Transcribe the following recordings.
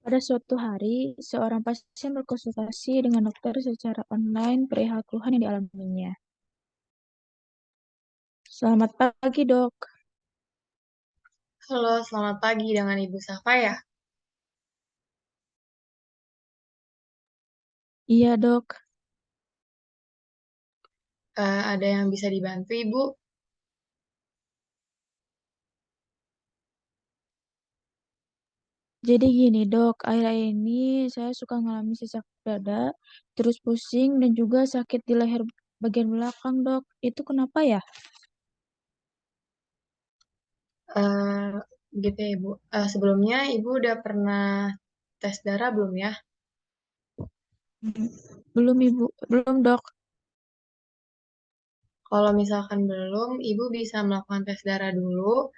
Pada suatu hari, seorang pasien berkonsultasi dengan dokter secara online perihal keluhan yang dialaminya. Selamat pagi, dok. Halo, selamat pagi dengan Ibu Safa ya. Iya, dok. Ada yang bisa dibantu Ibu? Jadi gini, dok. Akhir-akhir ini saya suka mengalami sesak dada, terus pusing, dan juga sakit di leher bagian belakang, dok. Itu kenapa ya? Eh, Gitu ya Ibu. Sebelumnya Ibu udah pernah tes darah belum ya? Hmm, Belum, Ibu. Belum, dok. Kalau misalkan belum, Ibu bisa melakukan tes darah dulu.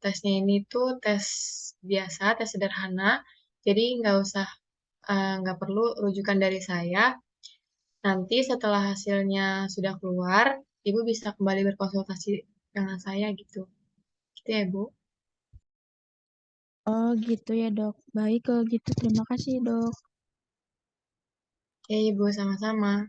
Tesnya ini tuh tes biasa, tes sederhana. Jadi nggak perlu rujukan dari saya. Nanti setelah hasilnya sudah keluar, Ibu bisa kembali berkonsultasi dengan saya gitu. Gitu ya, Bu. Oh, gitu ya, dok. Baik, kalau gitu terima kasih, dok. Oke, Ibu, sama-sama.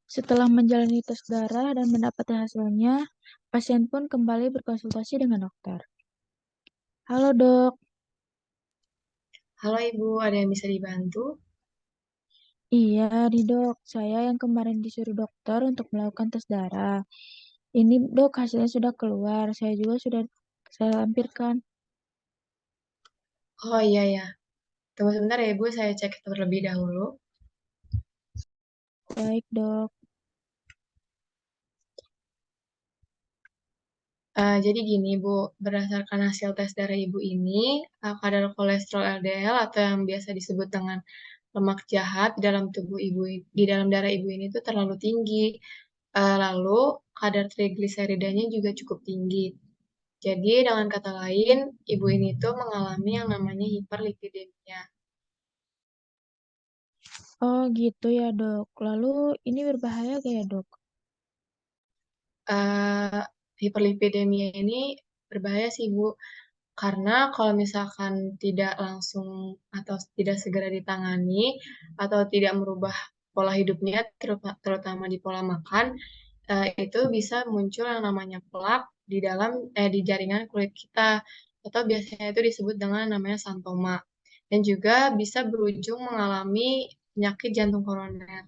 Setelah menjalani tes darah dan mendapat hasilnya, pasien pun kembali berkonsultasi dengan dokter. Halo, dok. Halo Ibu, ada yang bisa dibantu? Iya, nih dok, saya yang kemarin disuruh dokter untuk melakukan tes darah. Ini dok, hasilnya sudah keluar. Saya juga sudah saya lampirkan. Oh iya ya, tunggu sebentar ya Ibu, saya cek terlebih dahulu. Baik dok. Jadi gini Bu, berdasarkan hasil tes darah Ibu ini, kadar kolesterol LDL atau yang biasa disebut dengan lemak jahat di dalam tubuh Ibu, di dalam darah Ibu ini tuh terlalu tinggi. Lalu kadar trigliseridanya juga cukup tinggi. Jadi dengan kata lain, Ibu ini tuh mengalami yang namanya hiperlipidemia. Oh gitu ya dok. Lalu ini berbahaya gak ya dok? eh, Hiperlipidemia ini berbahaya sih Bu, karena kalau misalkan tidak langsung atau tidak segera ditangani atau tidak merubah pola hidupnya, terutama di pola makan, itu bisa muncul yang namanya plak di jaringan kulit kita atau biasanya itu disebut dengan namanya santoma dan juga bisa berujung mengalami penyakit jantung koroner.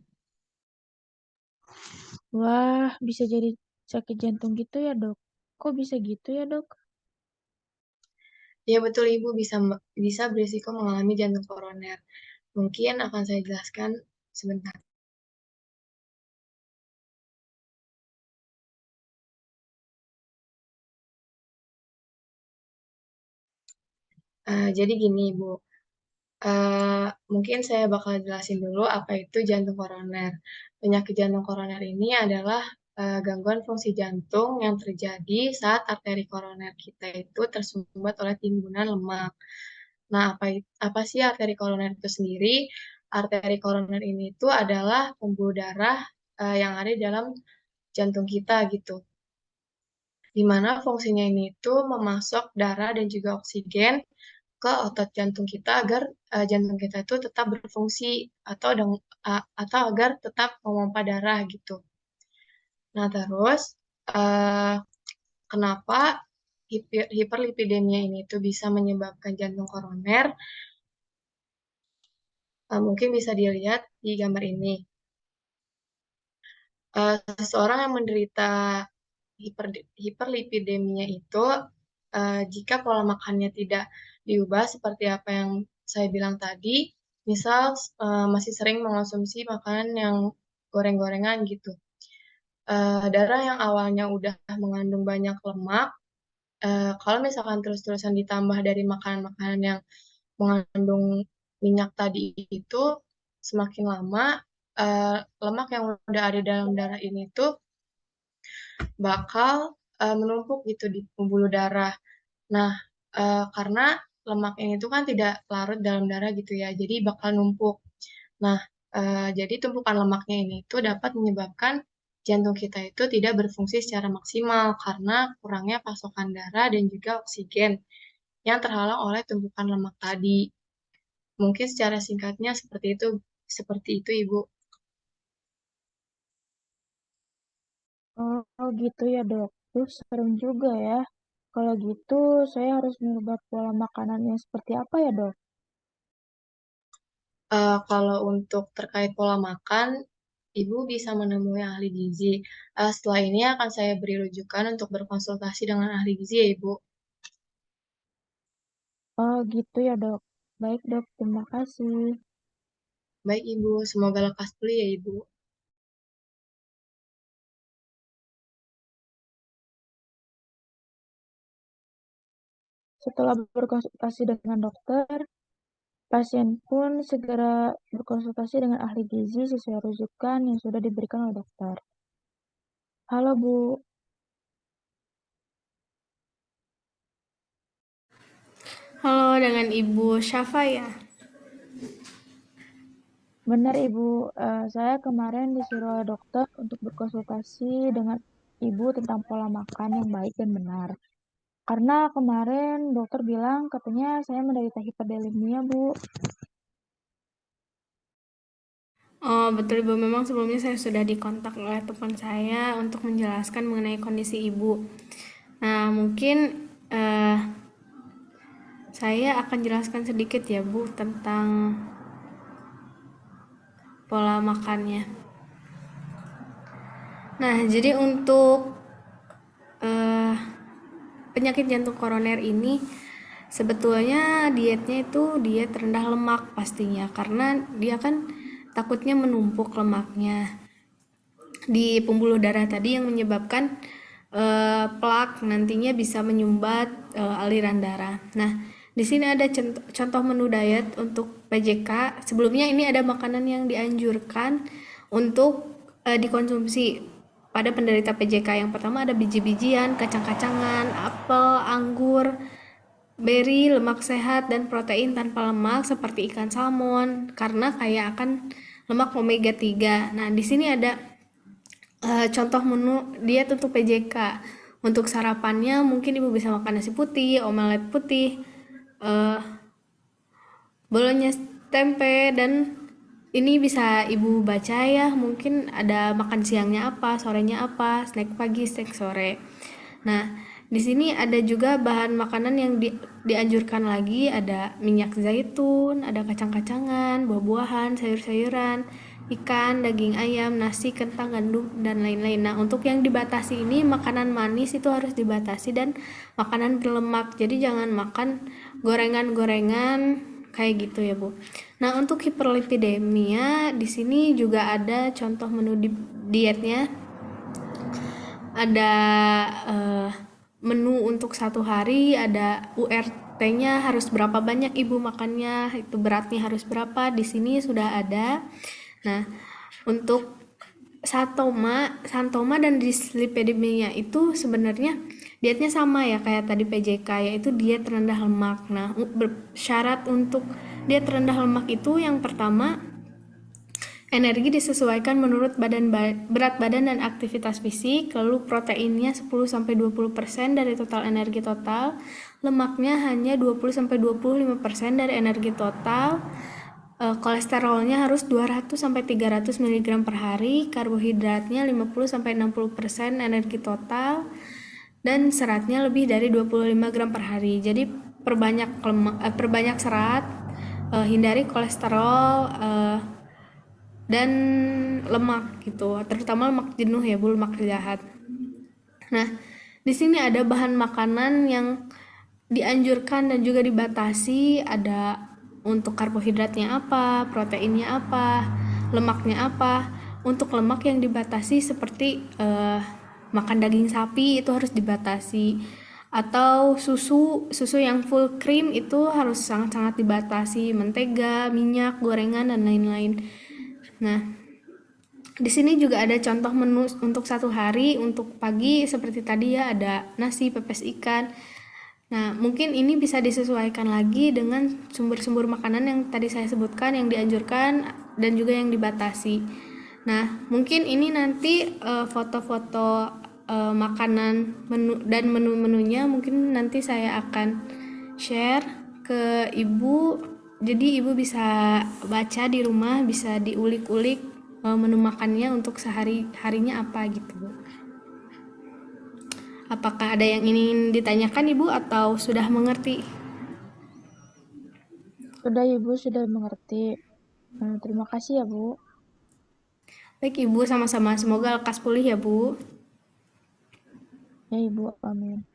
Wah, bisa jadi sakit jantung gitu ya dok. Kok bisa gitu ya dok? Ya betul Ibu bisa berisiko mengalami jantung koroner. Mungkin akan saya jelaskan sebentar. Jadi gini Bu, mungkin saya bakal jelasin dulu apa itu jantung koroner. Penyakit jantung koroner ini adalah gangguan fungsi jantung yang terjadi saat arteri koroner kita itu tersumbat oleh timbunan lemak. Nah, apa sih arteri koroner itu sendiri? Arteri koroner ini itu adalah pembuluh darah yang ada di dalam jantung kita gitu. Di mana fungsinya ini itu memasok darah dan juga oksigen ke otot jantung kita agar jantung kita itu tetap berfungsi atau agar tetap memompa darah gitu. Nah, terus uh, kenapa hiperlipidemia ini tuh bisa menyebabkan jantung koroner? Mungkin bisa dilihat di gambar ini. Seseorang yang menderita hiperlipidemia itu jika pola makannya tidak diubah seperti apa yang saya bilang tadi, misal masih sering mengonsumsi makanan yang goreng-gorengan gitu. Darah yang awalnya udah mengandung banyak lemak, kalau misalkan terus-terusan ditambah dari makanan-makanan yang mengandung minyak tadi itu, semakin lama lemak yang udah ada dalam darah ini tuh bakal menumpuk gitu di pembuluh darah. Nah, karena lemak ini tuh kan tidak larut dalam darah gitu ya, jadi bakal numpuk. Nah, jadi tumpukan lemaknya ini tuh dapat menyebabkan jantung kita itu tidak berfungsi secara maksimal karena kurangnya pasokan darah dan juga oksigen yang terhalang oleh tumpukan lemak tadi. Mungkin secara singkatnya seperti itu, Ibu. Oh gitu ya dok. Terus serem juga ya. Kalau gitu saya harus mengubah pola makanannya seperti apa ya dok? Kalau untuk terkait pola makan, Ibu bisa menemui ahli gizi. Setelah ini akan saya beri rujukan untuk berkonsultasi dengan ahli gizi ya, Ibu. Oh gitu ya dok. Baik dok, terima kasih. Baik, Ibu. Semoga lekas pulih ya, Ibu. Setelah berkonsultasi dengan dokter, pasien pun segera berkonsultasi dengan ahli gizi sesuai rujukan yang sudah diberikan oleh dokter. Halo Bu, Halo, dengan Ibu Syafa ya? benar Ibu, saya kemarin disuruh oleh dokter untuk berkonsultasi dengan Ibu tentang pola makan yang baik dan benar. Karena kemarin dokter bilang katanya saya menderita hiperdelemia Bu. Oh, betul Ibu. Memang sebelumnya saya sudah dikontak oleh teman saya untuk menjelaskan mengenai kondisi Ibu. Nah, mungkin saya akan jelaskan sedikit ya Bu tentang pola makannya. Nah, jadi untuk eh, penyakit jantung koroner ini sebetulnya dietnya itu diet rendah lemak pastinya karena dia kan takutnya menumpuk lemaknya di pembuluh darah tadi yang menyebabkan plak nantinya bisa menyumbat aliran darah. Nah, di sini ada contoh menu diet untuk PJK. Sebelumnya ini ada makanan yang dianjurkan untuk dikonsumsi pada penderita PJK. Yang pertama ada biji-bijian, kacang-kacangan, apel, anggur, beri, lemak sehat, dan protein tanpa lemak seperti ikan salmon karena kaya akan lemak omega 3. Nah, di sini ada contoh menu diet untuk PJK. Untuk sarapannya mungkin ibu bisa makan nasi putih, omelet putih, uh, bolognese tempe, dan ini bisa ibu baca ya. Mungkin ada makan siangnya apa, sorenya apa, snack pagi, snack sore. Nah, di sini ada juga bahan makanan yang dianjurkan lagi, ada minyak zaitun, ada kacang-kacangan, buah-buahan, sayur-sayuran, ikan, daging ayam, nasi, kentang, gandum, dan lain-lain. Nah, untuk yang dibatasi ini makanan manis itu harus dibatasi dan makanan berlemak. Jadi jangan makan gorengan-gorengan kayak gitu ya, Bu. Nah, untuk hiperlipidemia di sini juga ada contoh menu dietnya. Ada menu untuk satu hari, ada URT-nya harus berapa banyak ibu makannya, itu beratnya harus berapa, di sini sudah ada. Nah, untuk santoma dan dislipidemia itu sebenarnya dietnya sama ya kayak tadi PJK, yaitu diet rendah lemak. Nah, syarat untuk diet rendah lemak itu yang pertama, energi disesuaikan menurut berat badan dan aktivitas fisik, lalu proteinnya 10-20% dari total energi total, lemaknya hanya 20-25% dari energi total, kolesterolnya harus 200-300 mg per hari, karbohidratnya 50-60% energi total, dan seratnya lebih dari 25 gram per hari. Jadi perbanyak serat, hindari kolesterol, dan lemak gitu, terutama lemak jenuh ya Bu, lemak jahat. Nah, di sini ada bahan makanan yang dianjurkan dan juga dibatasi, ada untuk karbohidratnya apa, proteinnya apa, lemaknya apa. Untuk lemak yang dibatasi seperti makan daging sapi itu harus dibatasi, atau susu yang full cream itu harus sangat-sangat dibatasi, mentega, minyak, gorengan, dan lain-lain. Nah, di sini juga ada contoh menu untuk satu hari. Untuk pagi seperti tadi ya, ada nasi, pepes ikan. Nah, mungkin ini bisa disesuaikan lagi dengan sumber-sumber makanan yang tadi saya sebutkan, yang dianjurkan dan juga yang dibatasi. Nah, mungkin ini nanti foto-foto makanan menu dan menu-menunya mungkin nanti saya akan share ke Ibu. Jadi Ibu bisa baca di rumah, bisa diulik-ulik menu makannya untuk sehari-harinya apa gitu, Bu. Apakah ada yang ingin ditanyakan Ibu atau sudah mengerti? Sudah Ibu, sudah mengerti. Terima kasih ya Bu. Baik Ibu, sama-sama. Semoga lekas pulih ya Bu. Ya Ibu, amin.